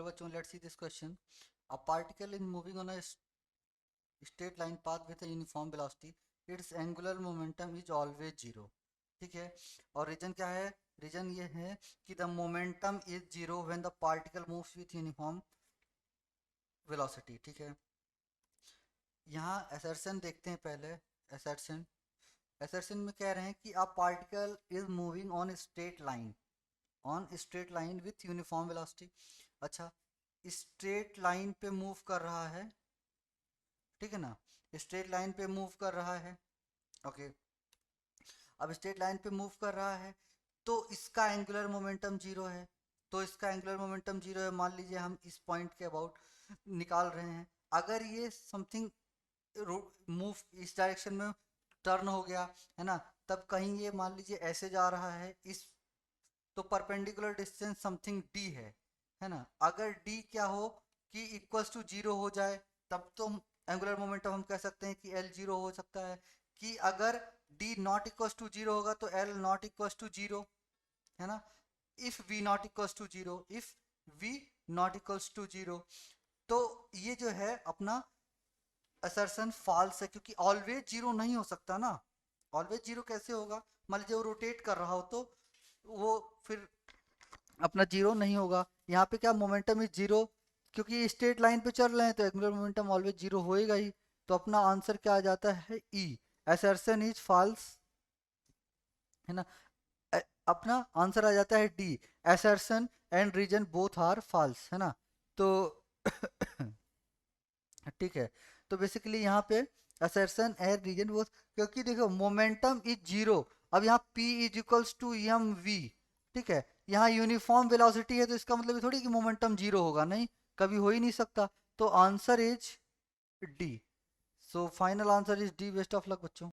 बच्चों, let's see this question. A particle is moving on a straight line path with a uniform velocity. Its angular momentum is always zero. ठीक है, और reason क्या है? Reason ये है कि the momentum is zero when the particle moves with uniform velocity. ठीक है, यहाँ assertion देखते हैं पहले. assertion assertion में कह रहे हैं कि a particle is moving on a straight line with uniform velocity. अच्छा, स्ट्रेट लाइन पे मूव कर रहा है, ठीक है ना, स्ट्रेट लाइन पे मूव कर रहा है. ओके, अब स्ट्रेट लाइन पे मूव कर रहा है तो इसका एंगुलर मोमेंटम जीरो है. तो इसका एंगुलर मोमेंटम जीरो है. मान लीजिए हम इस पॉइंट के अबाउट निकाल रहे हैं. अगर ये समथिंग मूव इस डायरेक्शन में टर्न हो गया है ना, तब कहीं ये मान लीजिए ऐसे जा रहा है इस, तो परपेंडिकुलर डिस्टेंस समथिंग डी है ना. अगर डी क्या हो कि इक्वल्स टू जीरो हो जाए, तब तो एंगुलर मोमेंटम हम कह सकते हैं कि एल जीरो हो सकता है. कि अगर D not equals to zero होगा तो L not equals to zero, है ना. If V not equals to zero, if V not equals to zero, तो ये जो है अपना असर्शन फॉल्स है, क्योंकि ऑलवेज जीरो नहीं हो सकता ना. ऑलवेज जीरो कैसे होगा? मान लीजिए वो रोटेट कर रहा हो तो वो फिर अपना जीरो नहीं होगा. यहाँ पे क्या मोमेंटम इज जीरो, क्योंकि स्ट्रेट लाइन पे चल रहे हैं तो एंगुलर मोमेंटम ऑलवेज जीरो होएगा ही. तो अपना आंसर क्या आ जाता है? ई. असर्शन इज फॉल्स, है ना. अपना आंसर आ जाता है D. Assertion and reason both are false, है ना. तो ठीक है, तो बेसिकली यहाँ पे असर्शन एंड रीजन बोथ, क्योंकि देखो मोमेंटम इज जीरो. अब यहाँ P is equals to M V, ठीक है. यहाँ यूनिफॉर्म वेलोसिटी है तो इसका मतलब ये थोड़ी कि मोमेंटम जीरो होगा, नहीं, कभी हो ही नहीं सकता. तो answer is D. So final answer is D. Best of luck बच्चों.